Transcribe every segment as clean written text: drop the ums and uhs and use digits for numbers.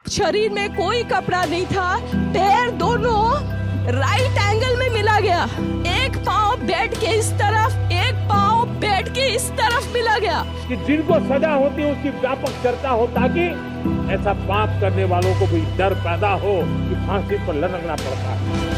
शरीर में कोई कपड़ा नहीं था, पैर दोनों राइट एंगल में मिला गया, एक पाँव बेड के इस तरफ, एक पाँव बेड के इस तरफ मिला गया। कि जिनको सजा होती है उसकी व्यापक चर्चा हो, ताकि ऐसा पाप करने वालों को भी डर पैदा हो कि फांसी पर लटकना पड़ता है।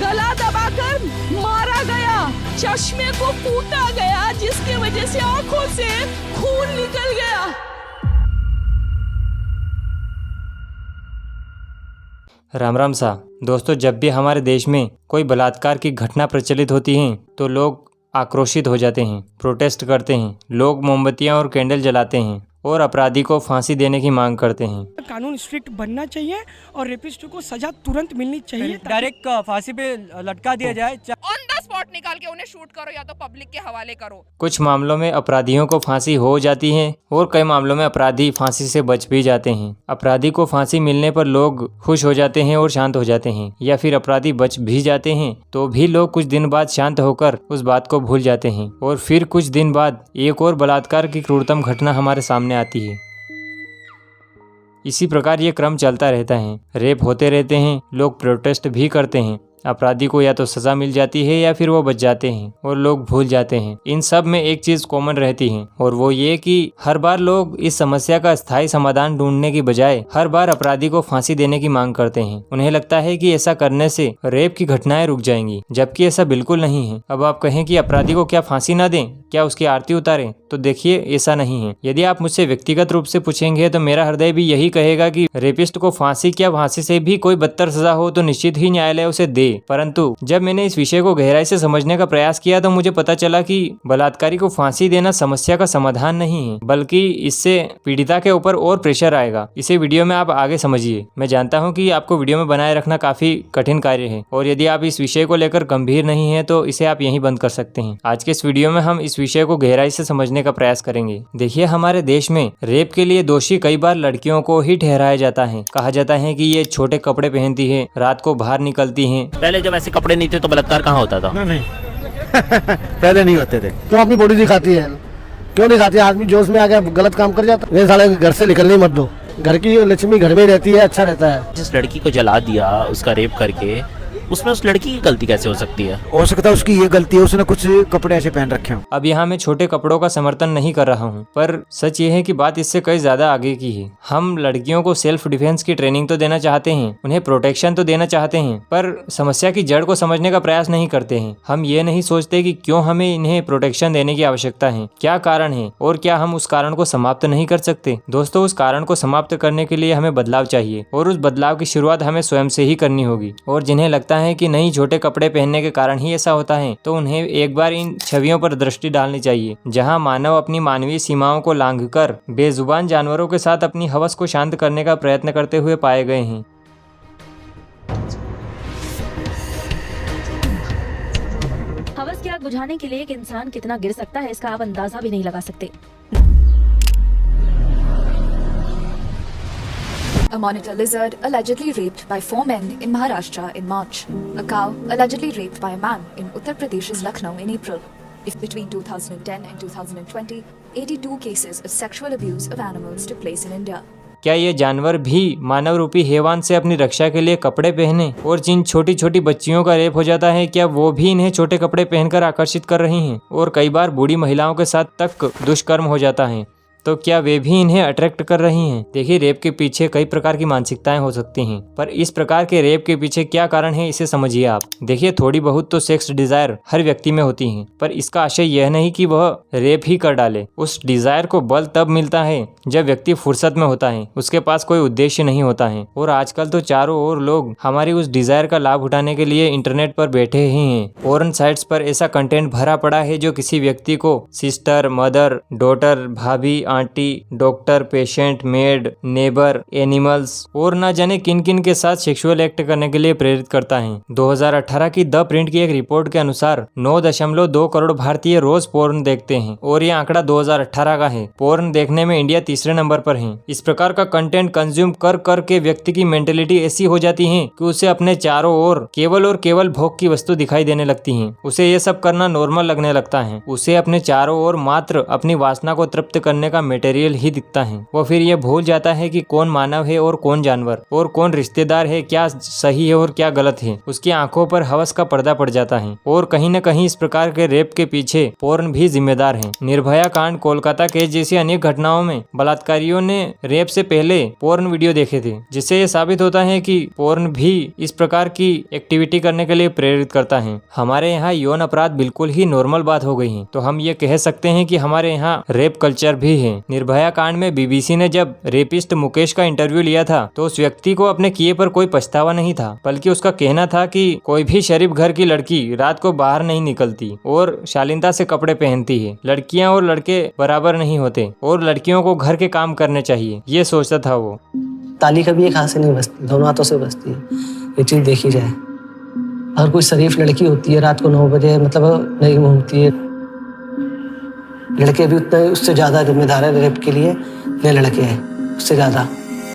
गला दबाकर मारा गया, चश्मे को कूटा गया, जिसकी वजह से आंखों से खून निकल गया। राम राम सा दोस्तों, जब भी हमारे देश में कोई बलात्कार की घटना प्रचलित होती है तो लोग आक्रोशित हो जाते हैं, प्रोटेस्ट करते हैं, लोग मोमबत्तियां और कैंडल जलाते हैं और अपराधी को फांसी देने की मांग करते हैं। कानून स्ट्रिक्ट बनना चाहिए और रेपिस्ट को सजा तुरंत मिलनी चाहिए। डायरेक्ट फांसी पे लटका दिया जाए, ऑन द स्पॉट निकाल के उन्हें शूट करो या तो पब्लिक के हवाले करो। कुछ मामलों में अपराधियों को फांसी हो जाती है और कई मामलों में अपराधी फांसी से बच भी जाते हैं। अपराधी को फांसी मिलने पर लोग खुश हो जाते हैं और शांत हो जाते हैं, या फिर अपराधी बच भी जाते हैं तो भी लोग कुछ दिन बाद शांत होकर उस बात को भूल जाते हैं और फिर कुछ दिन बाद एक और बलात्कार की क्रूरतम घटना हमारे सामने आती है। इसी प्रकार ये क्रम चलता रहता है, रेप होते रहते हैं, लोग प्रोटेस्ट भी करते हैं, अपराधी को या तो सजा मिल जाती है या फिर वो बच जाते हैं और लोग भूल जाते हैं। इन सब में एक चीज कॉमन रहती है और वो ये कि हर बार लोग इस समस्या का स्थायी समाधान ढूंढने की बजाय हर बार अपराधी को फांसी देने की मांग करते हैं। उन्हें लगता है कि ऐसा करने से रेप की घटनाएं रुक जाएंगी, जबकि ऐसा बिल्कुल नहीं है। अब आप कहें कि अपराधी को क्या फांसी न दें, क्या उसकी आरती उतारें, तो देखिए ऐसा नहीं है। यदि आप मुझसे व्यक्तिगत रूप से पूछेंगे तो मेरा हृदय भी यही कहेगा कि रेपिस्ट को फांसी, क्या फांसी से भी कोई बदतर सजा हो तो निश्चित ही न्यायालय उसे दे। परंतु जब मैंने इस विषय को गहराई से समझने का प्रयास किया तो मुझे पता चला कि बलात्कारी को फांसी देना समस्या का समाधान नहीं है, बल्कि इससे पीड़िता के ऊपर और प्रेशर आएगा। इसे वीडियो में आप आगे समझिए। मैं जानता हूं कि आपको वीडियो में बनाए रखना काफी कठिन कार्य है और यदि आप इस विषय को लेकर गंभीर नहीं है तो इसे आप यहीं बंद कर सकते हैं। आज के इस वीडियो में हम इस विषय को गहराई से समझने का प्रयास करेंगे। देखिए, हमारे देश में रेप के लिए दोषी कई बार लड़कियों को ही ठहराया जाता है। कहा जाता है कि ये छोटे कपड़े पहनती है, रात को बाहर निकलती हैं। पहले जब ऐसे कपड़े नहीं थे तो बलात्कार कहाँ होता था? नहीं पहले नहीं होते थे। क्यों अपनी बॉडी दिखाती है? क्यों नहीं दिखाती? आदमी जोश में आ गया गलत काम कर जाता है। साले घर से निकलने मत दो, घर की लक्ष्मी घर में रहती है, अच्छा रहता है। जिस लड़की को जला दिया, उसका रेप करके, उसमें उस लड़की की गलती कैसे हो सकती है? हो सकता है उसकी ये गलती है, उसने कुछ कपड़े ऐसे पहन रखे हो। अब यहाँ मैं छोटे कपड़ों का समर्थन नहीं कर रहा हूँ, पर सच ये है कि बात इससे कई ज्यादा आगे की है। हम लड़कियों को सेल्फ डिफेंस की ट्रेनिंग तो देना चाहते हैं, उन्हें प्रोटेक्शन तो देना चाहते हैं, पर समस्या की जड़ को समझने का प्रयास नहीं करते हैं। हम ये नहीं सोचते कि क्यों हमें इन्हें प्रोटेक्शन देने की आवश्यकता है, क्या कारण है और क्या हम उस कारण को समाप्त नहीं कर सकते। दोस्तों, उस कारण को समाप्त करने के लिए हमें बदलाव चाहिए और उस बदलाव की शुरुआत हमें स्वयं से ही करनी होगी। और जिन्हें लगता है कि नहीं, छोटे कपड़े पहनने के कारण ही ऐसा होता है, तो उन्हें एक बार इन छवियों पर दृष्टि डालनी चाहिए, जहां मानव अपनी मानवीय सीमाओं को लांघकर बेजुबान जानवरों के साथ अपनी हवस को शांत करने का प्रयत्न करते हुए पाए गए हैं। हवस की आग बुझाने के लिए एक इंसान कितना गिर सकता है, इसका आप अंदाजा भी नहीं लगा सकते। A monitor lizard allegedly raped by 4 men in Maharashtra in March. A cow allegedly raped by a man in Uttar Pradesh's Lucknow in April. Between 2010 and 2020, 82 cases of sexual abuse of animals took place in India. क्या ये जानवर भी मानव रूपी हैवान से अपनी रक्षा के लिए कपड़े पहने? और जिन छोटी छोटी बच्चियों का रेप हो जाता है, क्या वो भी इन्हें छोटे कपड़े पहनकर आकर्षित कर रही हैं? और कई बार बूढ़ी महिलाओं के साथ तक दुष्कर्म हो जाता है, तो क्या वे भी इन्हें अट्रैक्ट कर रही हैं? देखिए, रेप के पीछे कई प्रकार की मानसिकताएं हो सकती हैं, पर इस प्रकार के रेप के पीछे क्या कारण है, इसे समझिए आप। देखिए, थोड़ी बहुत तो सेक्स डिजायर हर व्यक्ति में होती हैं, पर इसका आशय यह नहीं कि वह रेप ही कर डाले। उस डिजायर को बल तब मिलता है जब व्यक्ति फुर्सत में होता है, उसके पास कोई उद्देश्य नहीं होता है। और आजकल तो चारों ओर लोग हमारी उस डिजायर का लाभ उठाने के लिए इंटरनेट पर बैठे ही हैं। पोर्न साइट्स पर ऐसा कंटेंट भरा पड़ा है जो किसी व्यक्ति को सिस्टर, मदर, डॉटर, भाभी, aunty, doctor, patient, made, neighbour, animals और ना जाने किन किन के साथ सेक्सुअल एक्ट करने के लिए प्रेरित करता है। 2018 की द प्रिंट की एक रिपोर्ट के अनुसार 9.2 करोड़ भारतीय रोज पोर्न देखते हैं और ये आंकड़ा 2018 का है। पोर्न देखने में इंडिया तीसरे नंबर पर है। इस प्रकार का कंटेंट कंज्यूम कर कर के व्यक्ति की मेंटेलिटी ऐसी हो जाती है कि उसे अपने चारों ओर केवल और केवल भोग की वस्तु दिखाई देने लगती है। उसे ये सब करना नॉर्मल लगने लगता है। उसे अपने चारों ओर मात्र अपनी वासना को तृप्त करने का मटेरियल ही दिखता है। वो फिर ये भूल जाता है कि कौन मानव है और कौन जानवर, और कौन रिश्तेदार है, क्या सही है और क्या गलत है। उसकी आंखों पर हवस का पर्दा पड़ जाता है और कहीं न कहीं इस प्रकार के रेप के पीछे पोर्न भी जिम्मेदार है। निर्भया कांड, कोलकाता केस जैसी अनेक घटनाओं में बलात्कारियों ने रेप से पहले पोर्न वीडियो देखे थे, जिससे ये साबित होता है कि पोर्न भी इस प्रकार की एक्टिविटी करने के लिए प्रेरित करता है। हमारे यहाँ यौन अपराध बिल्कुल ही नॉर्मल बात हो गई है, तो हम ये कह सकते हैं कि हमारे यहाँ रेप कल्चर भी है। निर्भया कांड में बीबीसी ने जब रेपिस्ट मुकेश का इंटरव्यू लिया था तो उस व्यक्ति को अपने किए पर कोई पछतावा नहीं था, बल्कि उसका कहना था कि कोई भी शरीफ घर की लड़की रात को बाहर नहीं निकलती और शालीनता से कपड़े पहनती है। लड़कियां और लड़के बराबर नहीं होते और लड़कियों को घर के काम करने चाहिए, ये सोचता था वो। ताली कभी एक हाथ से नहीं बजती, दोनों हाथों से बजती है। ये चीज देखी जाए, अगर कोई शरीफ लड़की होती है रात को 9 बजे मतलब नहीं घूमती है, लड़के भी उतने उससे ज्यादा जिम्मेदार है रेप के लिए, ये लड़के हैं उससे ज्यादा।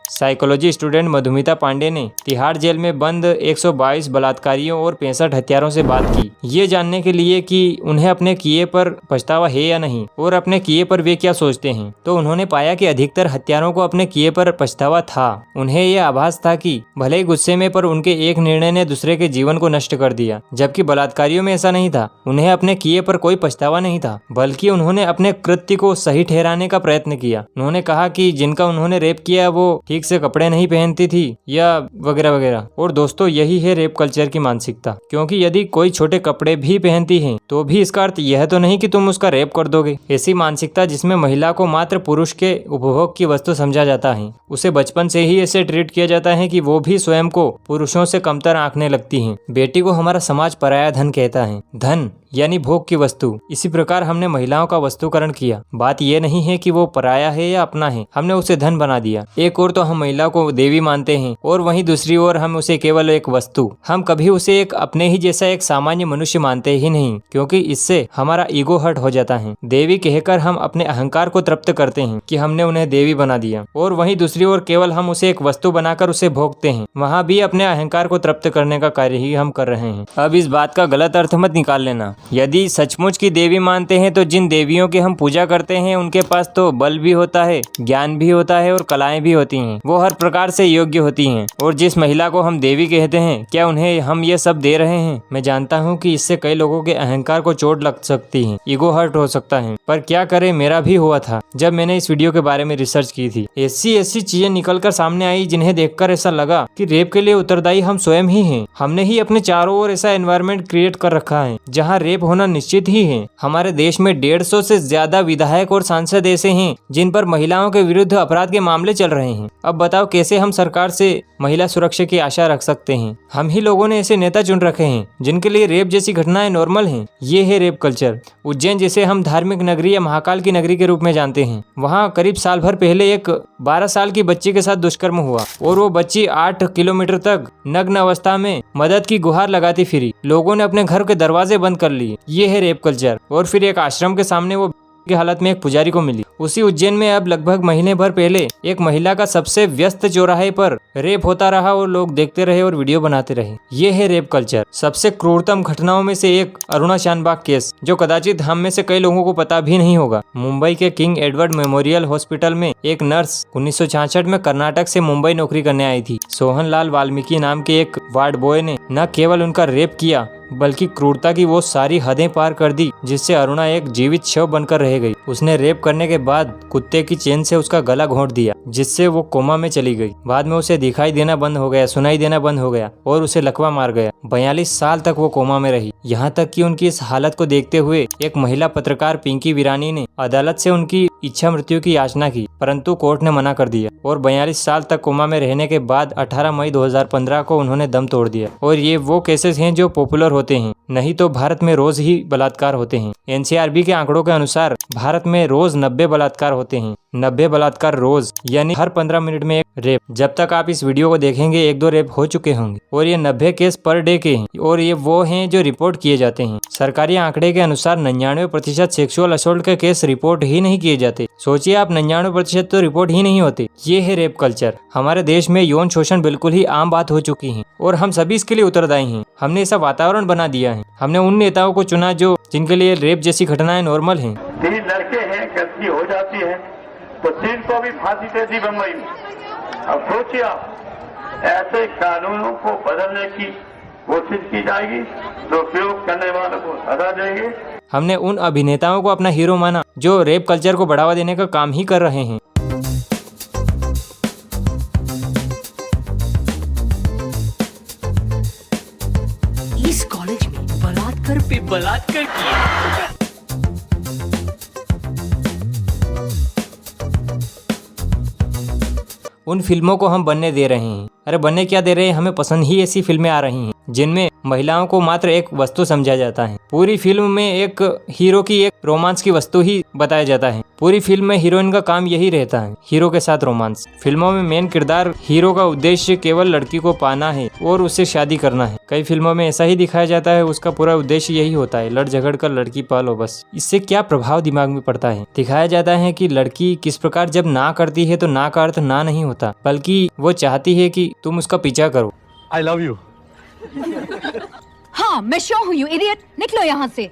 साइकोलॉजी स्टूडेंट मधुमिता पांडे ने तिहाड़ जेल में बंद 122 बलात्कारियों और 65 हत्यारों से बात की, ये जानने के लिए कि उन्हें अपने किए पर पछतावा है या नहीं और अपने किए पर वे क्या सोचते हैं। तो उन्होंने पाया कि अधिकतर हत्यारों को अपने किए पर पछतावा था। उन्हें यह आभास था कि भले ही गुस्से में पर उनके एक निर्णय ने दूसरे के जीवन को नष्ट कर दिया, जबकि बलात्कारियों में ऐसा नहीं था। उन्हें अपने किए पर कोई पछतावा नहीं था, बल्कि उन्होंने अपने कृत्य को सही ठहराने का प्रयत्न किया। उन्होंने कहा कि जिनका उन्होंने रेप किया वो ठीक से कपड़े नहीं पहनती थी या वगैरह वगैरह। और दोस्तों, यही है रेप कल्चर की मानसिकता, क्योंकि यदि कोई छोटे कपड़े भी पहनती है तो भी इसका अर्थ यह तो नहीं कि तुम उसका रेप कर दोगे। ऐसी मानसिकता जिसमें महिला को मात्र पुरुष के उपभोग की वस्तु समझा जाता है, उसे बचपन से ही ऐसे ट्रीट किया जाता है कि वो भी स्वयं को पुरुषों से कमतर आंकने लगती हैं। बेटी को हमारा समाज पराया धन कहता है, धन यानी भोग की वस्तु। इसी प्रकार हमने महिलाओं का वस्तुकरण किया। बात यह नहीं है कि वो पराया है या अपना है, हमने उसे धन बना दिया। एक ओर तो हम महिला को देवी मानते हैं और वहीं दूसरी ओर हम उसे केवल एक वस्तु। हम कभी उसे एक अपने ही जैसा एक सामान्य मनुष्य मानते ही नहीं, क्योंकि इससे हमारा ईगो हर्ट हो जाता है। देवी कहकर हम अपने अहंकार को तृप्त करते हैं कि हमने उन्हें देवी बना दिया, और वहीं दूसरी ओर केवल हम उसे एक वस्तु बनाकर उसे भोगते हैं। वहाँ भी अपने अहंकार को तृप्त करने का कार्य ही हम कर रहे हैं। अब इस बात का गलत अर्थ मत निकाल लेना। यदि सचमुच की देवी मानते हैं तो जिन देवियों की हम पूजा करते हैं उनके पास तो बल भी होता है, ज्ञान भी होता है और कलाएं भी होती हैं। वो हर प्रकार से योग्य होती हैं। और जिस महिला को हम देवी कहते हैं, क्या उन्हें हम ये सब दे रहे हैं? मैं जानता हूँ कि इससे कई लोगों के अहंकार को चोट लग सकती है, ईगो हर्ट हो सकता है, पर क्या करें, मेरा भी हुआ था जब मैंने इस वीडियो के बारे में रिसर्च की थी। ऐसी चीजें निकल कर सामने आई जिन्हें देखकर ऐसा लगा कि रेप के लिए उत्तरदायी हम स्वयं ही हैं। हमने ही अपने चारों ओर ऐसा एनवायरनमेंट क्रिएट कर रखा है जहाँ रेप होना निश्चित ही है। हमारे देश में 150 से ज्यादा विधायक और सांसद ऐसे हैं जिन पर महिलाओं के विरुद्ध अपराध के मामले चल रहे हैं। अब बताओ कैसे हम सरकार से महिला सुरक्षा की आशा रख सकते हैं? हम ही लोगों ने ऐसे नेता चुन रखे हैं जिनके लिए रेप जैसी घटनाएं नॉर्मल हैं। ये है रेप कल्चर। उज्जैन जिसे हम धार्मिक नगरी या महाकाल की नगरी के रूप में जानते हैं, वहाँ करीब साल भर पहले एक 12 साल की बच्ची के साथ दुष्कर्म हुआ और वो बच्ची 8 किलोमीटर तक नग्न अवस्था में मदद की गुहार लगाती फिरी। लोगों ने अपने घर के दरवाजे बंद कर लिए। ये है रेप कल्चर। और फिर एक आश्रम के सामने वो की हालत में एक पुजारी को मिली। उसी उज्जैन में अब लगभग महीने भर पहले एक महिला का सबसे व्यस्त चौराहे पर रेप होता रहा और लोग देखते रहे और वीडियो बनाते रहे। ये है रेप कल्चर। सबसे क्रूरतम घटनाओं में से एक अरुणा शानबाग केस, जो कदाचित हम में से कई लोगों को पता भी नहीं होगा। मुंबई के किंग एडवर्ड मेमोरियल हॉस्पिटल में एक नर्स 1966 में कर्नाटक से मुंबई नौकरी करने आई थी। सोहन लाल वाल्मीकि नाम के एक वार्ड बॉय ने न केवल उनका रेप किया बल्कि क्रूरता की वो सारी हदें पार कर दी जिससे अरुणा एक जीवित शव बनकर रह गई। उसने रेप करने के बाद कुत्ते की चेन से उसका गला घोंट दिया जिससे वो कोमा में चली गई। बाद में उसे दिखाई देना बंद हो गया, सुनाई देना बंद हो गया और उसे लकवा मार गया। 42 साल तक वो कोमा में रही। यहाँ तक कि उनकी इस हालत को देखते हुए एक महिला पत्रकार पिंकी वीरानी ने अदालत से उनकी इच्छा मृत्यु की याचना की, परंतु कोर्ट ने मना कर दिया और 42 साल तक कोमा में रहने के बाद 18 मई 2015 को उन्होंने दम तोड़ दिया। और ये वो केसेस हैं जो पॉपुलर होते हैं, नहीं तो भारत में रोज ही बलात्कार होते हैं। एनसीआरबी के आंकड़ों के अनुसार भारत में रोज 90 बलात्कार होते हैं। 90 बलात्कार रोज, यानी हर 15 मिनट में एक रेप। जब तक आप इस वीडियो को देखेंगे 1-2 रेप हो चुके होंगे और ये 90 केस पर डे के हैं और ये वो हैं जो रिपोर्ट किए जाते हैं। सरकारी आंकड़े के अनुसार 99% सेक्सुअल असोल्ट के केस रिपोर्ट ही नहीं किए जाते। सोचिए आप, 99% तो रिपोर्ट ही नहीं होते। ये है रेप कल्चर। हमारे देश में यौन शोषण बिल्कुल ही आम बात हो चुकी है और हम सभी इसके लिए उत्तरदायी हैं। हमने ऐसा वातावरण बना दिया है। हमने उन नेताओं को चुना जो जिनके लिए रेप जैसी घटनाएं नॉर्मल हैं। 3 लड़के हैं, गलती हो जाती है तो 3 को भी फांसी दे दी बम्बई में। अब सोचिए आप, ऐसे कानूनों को बदलने की कोशिश की जाएगी तो उपयोग करने वालों को सजा देंगे। हमने उन अभिनेताओं को अपना हीरो माना जो रेप कल्चर को बढ़ावा देने का काम ही कर रहे हैं। इस कॉलेज में बलात्कार पे बलात्कार किया। उन फिल्मों को हम बनने दे रहे हैं। अरे बनने क्या दे रहे हैं, हमें पसंद ही ऐसी फिल्में आ रही हैं जिनमें महिलाओं को मात्र एक वस्तु समझा जाता है। पूरी फिल्म में एक हीरो की एक रोमांस की वस्तु ही बताया जाता है। पूरी फिल्म में हीरोइन का काम यही रहता है, हीरो के साथ रोमांस। फिल्मों में मेन किरदार हीरो का उद्देश्य केवल लड़की को पाना है और उससे शादी करना है। कई फिल्मों में ऐसा ही दिखाया जाता है, उसका पूरा उद्देश्य यही होता है, लड़ झगड़ कर लड़की पालो बस। इससे क्या प्रभाव दिमाग में पड़ता है? दिखाया जाता है कि लड़की किस प्रकार जब ना करती है तो ना का अर्थ ना नहीं होता, बल्कि वो चाहती है कि तुम उसका पीछा करो। I love you. हाँ, मैं श्योर हूँ, यू इडियट, निकलो यहाँ से।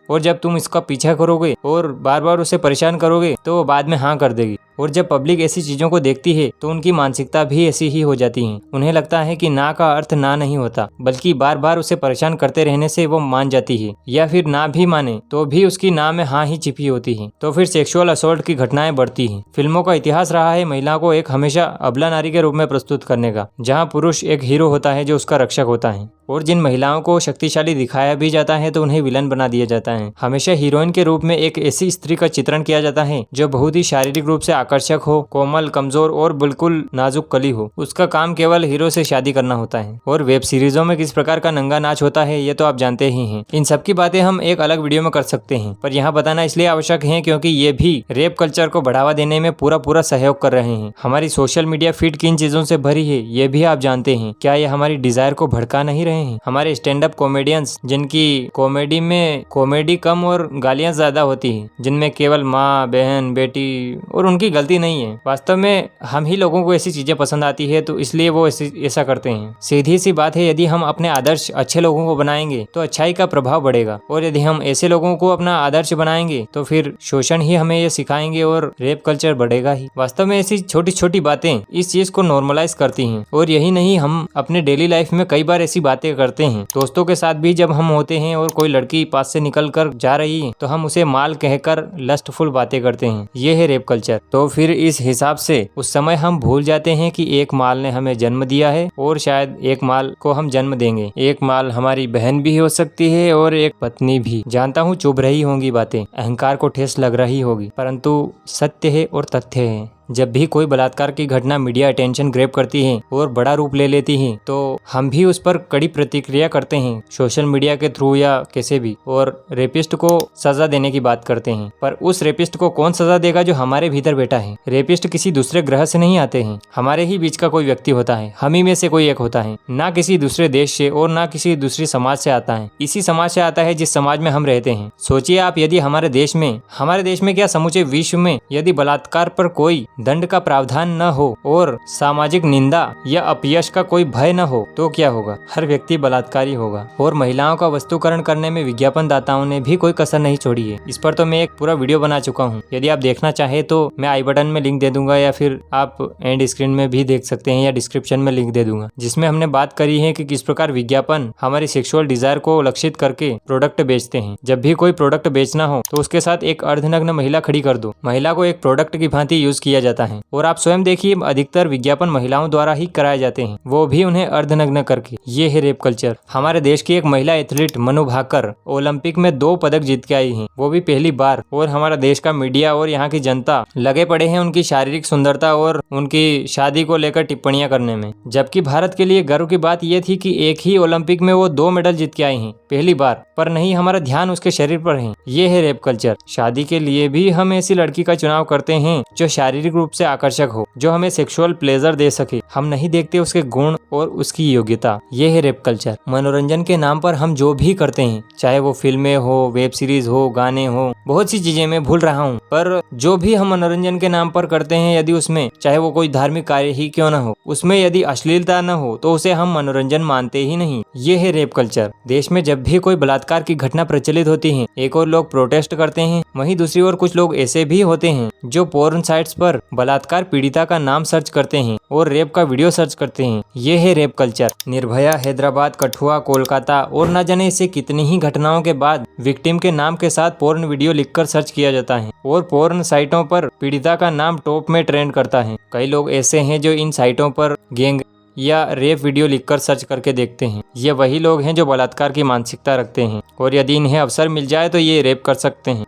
और जब तुम इसका पीछा करोगे और बार बार उसे परेशान करोगे तो वो बाद में हाँ कर देगी। और जब पब्लिक ऐसी चीजों को देखती है तो उनकी मानसिकता भी ऐसी ही हो जाती है। उन्हें लगता है कि ना का अर्थ ना नहीं होता, बल्कि बार बार उसे परेशान करते रहने से वो मान जाती है, या फिर ना भी माने तो भी उसकी ना में हाँ ही छिपी होती है। तो फिर सेक्सुअल असॉल्ट की घटनाएं बढ़ती हैं। फिल्मों का इतिहास रहा है महिला को एक हमेशा अबला नारी के रूप में प्रस्तुत करने का, जहाँ पुरुष एक हीरो होता है जो उसका रक्षक होता है। और जिन महिलाओं को शक्तिशाली दिखाया भी जाता है तो उन्हें विलन बना दिया जाता है। हमेशा हीरोइन के रूप में एक ऐसी स्त्री का चित्रण किया जाता है जो बहुत ही शारीरिक रूप से आकर्षक हो, कोमल, कमजोर और बिल्कुल नाजुक कली हो। उसका काम केवल हीरो से शादी करना होता है। और वेब सीरीजों में किस प्रकार का नंगा नाच होता है ये तो आप जानते ही हैं। इन सब की बातें हम एक अलग वीडियो में कर सकते हैं, पर यहाँ बताना इसलिए आवश्यक है क्योंकि ये भी रेप कल्चर को बढ़ावा देने में पूरा सहयोग कर रहे हैं। हमारी सोशल मीडिया फीड किन चीजों से भरी है ये भी आप जानते हैं। क्या ये हमारी डिजायर को भड़का नहीं रहे हैं? हमारे स्टैंड अप कॉमेडियंस जिनकी कॉमेडी में कॉमेडी कम और गालियां ज्यादा होती है, जिनमें केवल माँ, बहन, बेटी और उनकी गलती नहीं है। वास्तव में हम ही लोगों को ऐसी चीजें पसंद आती है तो इसलिए वो ऐसा करते हैं। सीधी सी बात है, यदि हम अपने आदर्श अच्छे लोगों को बनाएंगे तो अच्छाई का प्रभाव बढ़ेगा, और यदि हम ऐसे लोगों को अपना आदर्श बनाएंगे तो फिर शोषण ही हमें ये सिखाएंगे और रेप कल्चर बढ़ेगा ही। वास्तव में ऐसी छोटी छोटी बातें इस चीज को नॉर्मलाइज करती हैं। और यही नहीं, हम अपने डेली लाइफ में कई बार ऐसी बातें करते हैं। दोस्तों के साथ भी जब हम होते हैं और कोई लड़की पास से निकल कर जा रही है तो हम उसे माल कहकर लस्टफुल बातें करते हैं। ये है रेप कल्चर। तो फिर इस हिसाब से उस समय हम भूल जाते हैं कि एक माल ने हमें जन्म दिया है और शायद एक माल को हम जन्म देंगे। एक माल हमारी बहन भी हो सकती है और एक पत्नी भी। जानता हूँ चुभ रही होंगी बातें, अहंकार को ठेस लग रही होगी, परंतु सत्य है और तथ्य है। जब भी कोई बलात्कार की घटना मीडिया अटेंशन ग्रैब करती है और बड़ा रूप ले लेती है तो हम भी उस पर कड़ी प्रतिक्रिया करते हैं, सोशल मीडिया के थ्रू या कैसे भी, और रेपिस्ट को सजा देने की बात करते हैं। पर उस रेपिस्ट को कौन सजा देगा जो हमारे भीतर बैठा है? रेपिस्ट किसी दूसरे ग्रह से नहीं आते हैं, हमारे ही बीच का कोई व्यक्ति होता है, हम ही में से कोई एक होता है, ना किसी दूसरे देश से और ना किसी दूसरी समाज से आता है। इसी समाज से आता है जिस समाज में हम रहते हैं। सोचिए आप, यदि हमारे देश में क्या समूचे विश्व में यदि बलात्कार पर कोई दंड का प्रावधान न हो और सामाजिक निंदा या अपयश का कोई भय न हो तो क्या होगा? हर व्यक्ति बलात्कारी होगा। और महिलाओं का वस्तुकरण करने में विज्ञापन दाताओं ने भी कोई कसर नहीं छोड़ी है। इस पर तो मैं एक पूरा वीडियो बना चुका हूँ। यदि आप देखना चाहे तो मैं आई बटन में लिंक दे दूंगा या फिर आप एंड स्क्रीन में भी देख सकते हैं या डिस्क्रिप्शन में लिंक दे दूंगा, जिसमें हमने बात करी है कि किस प्रकार विज्ञापन हमारी सेक्सुअल डिजायर को लक्षित करके प्रोडक्ट बेचते हैं। जब भी कोई प्रोडक्ट बेचना हो तो उसके साथ एक अर्धनग्न महिला खड़ी कर दो। महिला को एक प्रोडक्ट की भांति यूज किया जाता है। और आप स्वयं देखिए, अधिकतर विज्ञापन महिलाओं द्वारा ही कराए जाते हैं, वो भी उन्हें अर्धनग्न करके। ये है रेप कल्चर। हमारे देश की एक महिला एथलीट मनु भाकर ओलंपिक में 2 पदक जीत के आई हैं, वो भी पहली बार। और हमारा देश का मीडिया और यहाँ की जनता लगे पड़े हैं उनकी शारीरिक सुंदरता और उनकी शादी को लेकर टिप्पणियां करने में। जबकि भारत के लिए गर्व की बात यह थी कि एक ही ओलंपिक में वो 2 मेडल जीत के आई हैं, पहली बार। पर नहीं, हमारा ध्यान उसके शरीर पर है। ये है रेप कल्चर। शादी के लिए भी हम ऐसी लड़की का चुनाव करते हैं जो शारीरिक रूप से आकर्षक हो, जो हमें सेक्सुअल प्लेजर दे सके। हम नहीं देखते उसके गुण और उसकी योग्यता। ये है रेप कल्चर। मनोरंजन के नाम पर हम जो भी करते हैं, चाहे वो फिल्में हो, वेब सीरीज हो, गाने हो, बहुत सी चीजें मैं भूल रहा हूँ, पर जो भी हम मनोरंजन के नाम पर करते हैं, यदि उसमें चाहे वो कोई धार्मिक कार्य ही क्यों न हो, उसमें यदि अश्लीलता न हो तो उसे हम मनोरंजन मानते ही नहीं। ये है रेप कल्चर। देश में जब भी कोई बलात्कार की घटना प्रचलित होती है, एक और लोग प्रोटेस्ट करते हैं, वहीं दूसरी ओर कुछ लोग ऐसे भी होते हैं जो पोर्न साइट्स पर बलात्कार पीड़िता का नाम सर्च करते हैं और रेप का वीडियो सर्च करते हैं। ये है रेप कल्चर। निर्भया, हैदराबाद, कठुआ, कोलकाता और न जाने इसे कितनी ही घटनाओं के बाद विक्टिम के नाम के साथ पोर्न वीडियो लिखकर सर्च किया जाता है और पोर्न साइटों पर पीड़िता का नाम टॉप में ट्रेंड करता है। कई लोग ऐसे हैं जो इन साइटों पर गैंग या रेप वीडियो लिखकर सर्च करके देखते हैं। ये वही लोग हैं जो बलात्कार की मानसिकता रखते हैं और यदि इन्हें अवसर मिल जाए तो ये रेप कर सकते हैं।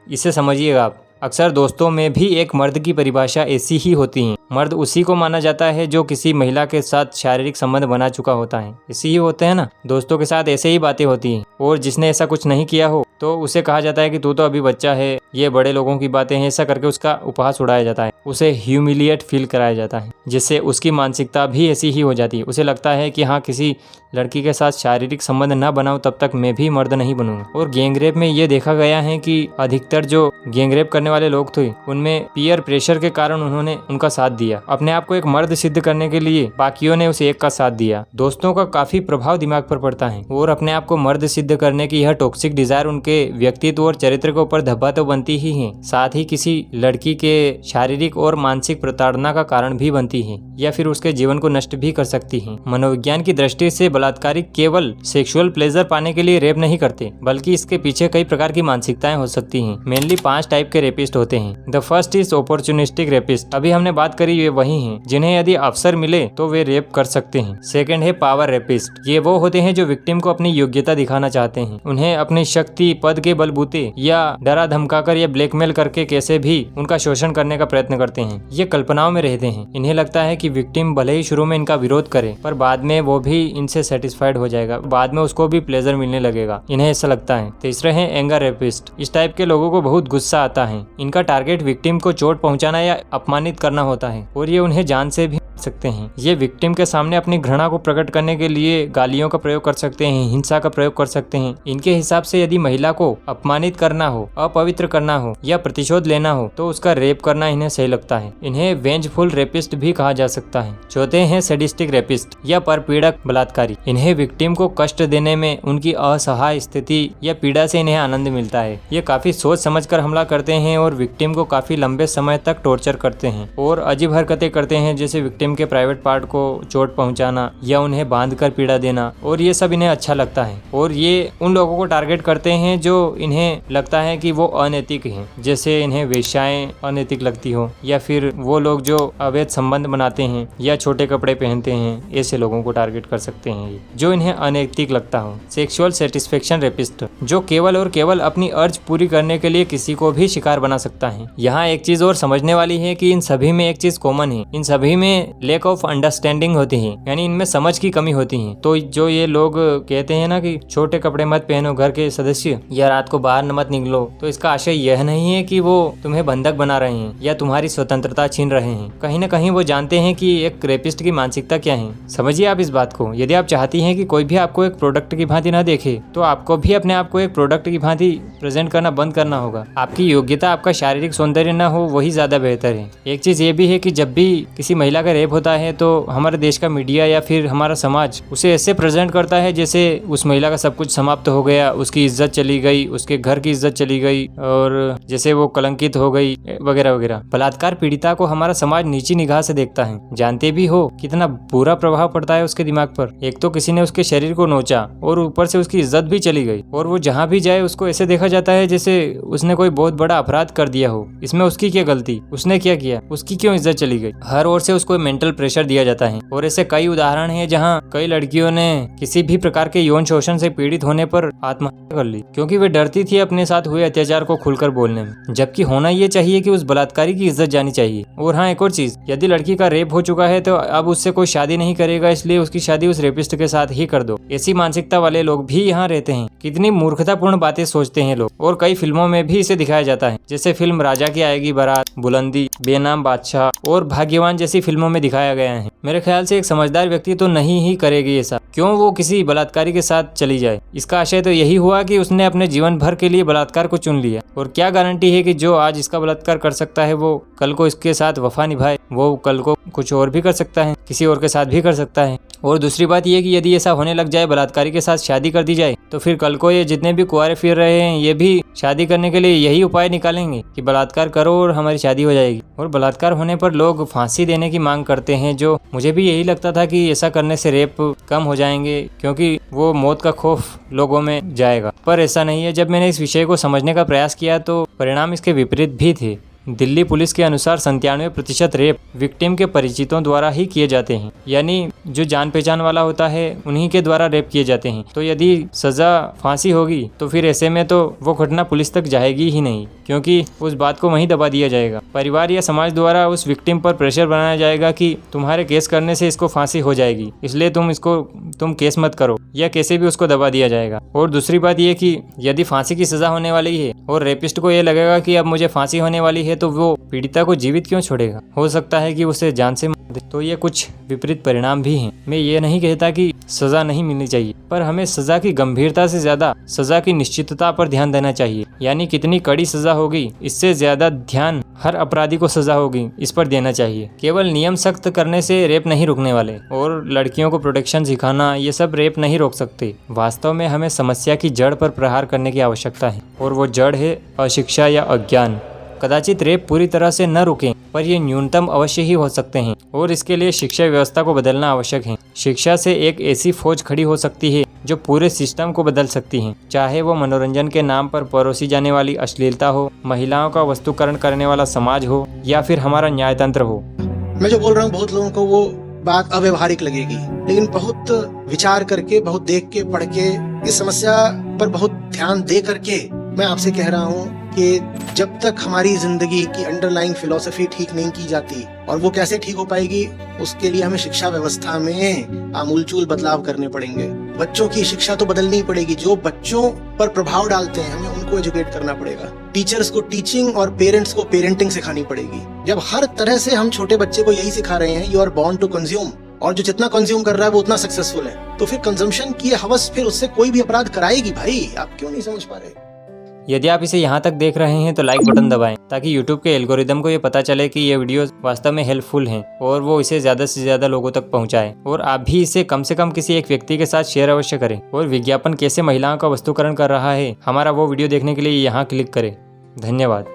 इसे समझिएगा आप। अक्सर दोस्तों में भी एक मर्द की परिभाषा ऐसी ही होती है। मर्द उसी को माना जाता है जो किसी महिला के साथ शारीरिक संबंध बना चुका होता है। ऐसे ही होते हैं ना, दोस्तों के साथ ऐसे ही बातें होती हैं। और जिसने ऐसा कुछ नहीं किया हो तो उसे कहा जाता है कि तू तो अभी बच्चा है, ये बड़े लोगों की बातें हैं, ऐसा करके उसका उपहास उड़ाया जाता है। उसे ह्यूमिलिएट फील कराया जाता है, जिससे उसकी मानसिकता भी ऐसी ही हो जाती है। उसे लगता है कि हाँ, किसी लड़की के साथ शारीरिक संबंध न बनाऊं तब तक मैं भी मर्द नहीं बनूंगा। और गैंगरेप में ये देखा गया है कि अधिकतर जो गैंगरेप करने वाले लोग थे, उनमें पीयर प्रेशर के कारण उन्होंने उनका साथ दिया। अपने आप को एक मर्द सिद्ध करने के लिए बाकियों ने उस एक का साथ दिया। दोस्तों का काफी प्रभाव दिमाग पर पड़ता है और अपने आप को मर्द सिद्ध करने की यह टॉक्सिक डिजायर उनके व्यक्तित्व और चरित्र के ऊपर धब्बा तो बनती ही है, साथ ही किसी लड़की के शारीरिक और मानसिक प्रताड़ना का कारण भी बनती है या फिर उसके जीवन को नष्ट भी कर सकती है। मनोविज्ञान की दृष्टि से बलात्कारी केवल सेक्सुअल प्लेजर पाने के लिए रेप नहीं करते, बल्कि इसके पीछे कई प्रकार की मानसिकताएं हो सकती हैं। मेनली 5 टाइप के रेपिस्ट होते हैं। The first is opportunistic rapist. अभी हमने बात करी, ये वही हैं जिन्हें यदि अवसर मिले तो वे रेप कर सकते हैं। सेकंड है पावर रेपिस्ट। ये वो होते हैं जो विक्टिम को अपनी योग्यता दिखाना चाहते हैं। उन्हें अपनी शक्ति, पद के बलबूते या डरा धमकाकर या ब्लैकमेल करके कैसे भी उनका शोषण करने का प्रयत्न करते हैं। ये कल्पनाओं में रहते हैं। इन्हें लगता है कि विक्टिम भले ही शुरू में इनका विरोध करे, पर बाद में वो भी इनसे सेटिस्फाइड हो जाएगा, बाद में उसको भी प्लेजर मिलने लगेगा। इन्हें ऐसा लगता है। तीसरे हैं एंगर रेपिस्ट। इस टाइप के लोगों को बहुत गुस्सा आता है। इनका टारगेट विक्टिम को चोट पहुंचाना या अपमानित करना होता है और ये उन्हें जान से भी सकते हैं। ये विक्टिम के सामने अपनी घृणा को प्रकट करने के लिए गालियों का प्रयोग कर सकते हैं, हिंसा का प्रयोग कर सकते हैं। इनके हिसाब से यदि महिला को अपमानित करना हो, अपवित्र करना हो या प्रतिशोध लेना हो तो उसका रेप करना इन्हें सही लगता है। इन्हें वेंजफुल रेपिस्ट भी कहा जा सकता है। चौथे हैं सैडिस्टिक रेपिस्ट या परपीड़क बलात्कारी। इन्हें विक्टिम को कष्ट देने में, उनकी असहाय स्थिति या पीड़ा से इन्हें आनंद मिलता है। ये काफी सोच समझकर हमला करते हैं और विक्टिम को काफी लंबे समय तक टॉर्चर करते हैं और अजीब हरकतें करते हैं, जैसे विक्टिम के प्राइवेट पार्ट को चोट पहुंचाना या उन्हें बांधकर पीड़ा देना। और ये सब इन्हें अच्छा लगता है और ये उन लोगों को टारगेट करते हैं जो इन्हें लगता है कि वो अनैतिक हैं, जैसे इन्हें वेश्याएं अनैतिक लगती हो या फिर वो लोग जो अवैध संबंध बनाते हैं या छोटे कपड़े पहनते हैं, ऐसे लोगों को टारगेट कर सकते हैं ये, जो इन्हें अनैतिक लगता हो। सेक्सुअल सेटिस्फेक्शन रेपिस्ट, जो केवल और केवल अपनी अर्ज पूरी करने के लिए किसी को भी शिकार बना सकता है। यहाँ एक चीज और समझने वाली है कि इन सभी में एक चीज कॉमन है, इन सभी में लैक ऑफ अंडरस्टैंडिंग होती है, यानी इनमें समझ की कमी होती है। तो जो ये लोग कहते हैं ना कि छोटे कपड़े मत पहनो घर के सदस्य या रात को बाहर मत निकलो, तो इसका आशय यह नहीं है कि वो तुम्हें बंधक बना रहे हैं या तुम्हारी स्वतंत्रता छीन रहे हैं। कहीं न कहीं वो जानते हैं कि एक रेपिस्ट की मानसिकता क्या है। समझिए आप इस बात को। यदि आप चाहती हैं कि कोई भी आपको एक प्रोडक्ट की भांति न देखे, तो आपको भी अपने आप को एक प्रोडक्ट की भांति प्रेजेंट करना बंद करना होगा। आपकी योग्यता, आपका शारीरिक सौंदर्य न हो, वही ज्यादा बेहतर है। एक चीज ये भी है कि जब भी किसी महिला का रेप होता है तो हमारे देश का मीडिया या फिर हमारा समाज उसे ऐसे प्रेजेंट करता है जैसे उस महिला का सब कुछ समाप्त हो गया, उसकी इज्जत चली गई, उसके घर की इज्जत चली गई और जैसे वो कलंकित हो गई वगैरह वगैरह। बलात्कार पीड़िता को हमारा समाज नीची निगाह से देखता है। जानते भी हो कितना बुरा प्रभाव पड़ता है उसके दिमाग पर। एक तो किसी ने उसके शरीर को नोचा और ऊपर से उसकी इज्जत भी चली गई, और वो जहाँ भी जाए उसको ऐसे देखा जाता है जैसे उसने कोई बहुत बड़ा अपराध कर दिया हो। इसमें उसकी क्या गलती, उसने क्या किया, उसकी क्यों इज्जत चली गई। हर ओर से उसको मेंटल प्रेशर दिया जाता है। और ऐसे कई उदाहरण हैं जहां कई लड़कियों ने किसी भी प्रकार के यौन शोषण से पीड़ित होने पर आत्महत्या कर ली, क्योंकि वे डरती थी अपने साथ हुए अत्याचार को खुलकर बोलने में। जबकि होना ये चाहिए कि उस बलात्कारी की इज्जत जानी चाहिए। और हाँ, एक और चीज, यदि लड़की का रेप हो चुका है तो अब उससे कोई शादी नहीं करेगा, इसलिए उसकी शादी उस रेपिस्ट के साथ ही कर दो। ऐसी मानसिकता वाले लोग भी यहाँ रहते हैं। कितनी मूर्खतापूर्ण बातें सोचते हैं लोग। और कई फिल्मों में भी इसे दिखाया जाता है, जैसे फिल्म राजा की आएगी बारात, बुलंदी, बेनाम बादशाह और भाग्यवान जैसी फिल्मों में दिखाया गया है। मेरे ख्याल से एक समझदार व्यक्ति तो नहीं ही करेगी ऐसा। क्यों वो किसी बलात्कारी के साथ चली जाए। इसका आशय तो यही हुआ कि उसने अपने जीवन भर के लिए बलात्कार को चुन लिया। और क्या गारंटी है कि जो आज इसका बलात्कार कर सकता है वो कल को इसके साथ वफा निभाए। वो कल को कुछ और भी कर सकता है, किसी और के साथ भी कर सकता है। और दूसरी बात यह कि यदि ऐसा होने लग जाए, बलात्कारी के साथ शादी कर दी जाए, तो फिर कल को ये जितने भी कुंवारे फिर रहे हैं ये भी शादी करने के लिए यही उपाय निकालेंगे कि बलात्कार करो और हमारी शादी हो जाएगी। और बलात्कार होने पर लोग फांसी देने की मांग करते हैं, जो मुझे भी यही लगता था कि ऐसा करने से रेप कम हो जाएंगे, क्योंकि वो मौत का खौफ लोगों में जाएगा। पर ऐसा नहीं है। जब मैंने इस विषय को समझने का प्रयास किया तो परिणाम इसके विपरीत भी थे। दिल्ली पुलिस के अनुसार 97% रेप विक्टिम के परिचितों द्वारा ही किए जाते हैं, यानी जो जान पहचान वाला होता है उन्हीं के द्वारा रेप किए जाते हैं। तो यदि सजा फांसी होगी तो फिर ऐसे में तो वो घटना पुलिस तक जाएगी ही नहीं, क्योंकि उस बात को वहीं दबा दिया जाएगा। परिवार या समाज द्वारा उस विक्टिम पर प्रेशर बनाया जाएगा कि तुम्हारे केस करने से इसको फांसी हो जाएगी, इसलिए तुम केस मत करो, या कैसे भी उसको दबा दिया जाएगा। और दूसरी बात यह कि यदि फांसी की सजा होने वाली है और रेपिस्ट को ये लगेगा कि अब मुझे फांसी होने वाली है, तो वो पीड़िता को जीवित क्यों छोड़ेगा। हो सकता है कि उसे जान से मार दे। तो ये कुछ विपरीत परिणाम भी हैं। मैं ये नहीं कहता कि सजा नहीं मिलनी चाहिए, पर हमें सजा की गंभीरता से ज्यादा सजा की निश्चितता पर ध्यान देना चाहिए। यानी कितनी कड़ी सजा होगी, इससे ज्यादा ध्यान हर अपराधी को सजा होगी इस पर देना चाहिए। केवल नियम सख्त करने से रेप नहीं रुकने वाले, और लड़कियों को प्रोटेक्शन सिखाना ये सब रेप नहीं रोक सकते। वास्तव में हमें समस्या की जड़ पर प्रहार करने की आवश्यकता है, और वो जड़ है अशिक्षा या अज्ञान। कदाचित रेप पूरी तरह से न रुकें, पर ये न्यूनतम अवश्य ही हो सकते हैं, और इसके लिए शिक्षा व्यवस्था को बदलना आवश्यक है। शिक्षा से एक ऐसी फौज खड़ी हो सकती है जो पूरे सिस्टम को बदल सकती है, चाहे वो मनोरंजन के नाम पर परोसी जाने वाली अश्लीलता हो, महिलाओं का वस्तुकरण करने वाला समाज हो, या फिर हमारा न्यायतंत्र हो। मैं जो बोल रहा हूँ, बहुत लोगों को वो बात अव्यवहारिक लगेगी, लेकिन बहुत विचार करके, बहुत देख के, पढ़ के, इस समस्या पर बहुत ध्यान दे करके मैं आपसे कह रहा हूँ कि जब तक हमारी जिंदगी की अंडरलाइंग फिलॉसफी ठीक नहीं की जाती, और वो कैसे ठीक हो पाएगी, उसके लिए हमें शिक्षा व्यवस्था में आमूलचूल बदलाव करने पड़ेंगे। बच्चों की शिक्षा तो बदलनी ही पड़ेगी। जो बच्चों पर प्रभाव डालते हैं हमें उनको एजुकेट करना पड़ेगा। टीचर्स को टीचिंग और पेरेंट्स को पेरेंटिंग सिखानी पड़ेगी। जब हर तरह से हम छोटे बच्चे को यही सिखा रहे हैं, you are born to consume, और जो जितना कंज्यूम कर रहा है वो उतना सक्सेसफुल है, तो फिर कंजम्पशन की हवस फिर उससे कोई भी अपराध कराएगी। भाई, आप क्यों नहीं समझ पा रहे? यदि आप इसे यहाँ तक देख रहे हैं तो लाइक बटन दबाएं, ताकि YouTube के एल्गोरिदम को ये पता चले कि ये वीडियो वास्तव में हेल्पफुल हैं और वो इसे ज़्यादा से ज़्यादा लोगों तक पहुँचाएं। और आप भी इसे कम से कम किसी एक व्यक्ति के साथ शेयर अवश्य करें। और विज्ञापन कैसे महिलाओं का वस्तुकरण कर रहा है, हमारा वो वीडियो देखने के लिए यहाँ क्लिक करें। धन्यवाद।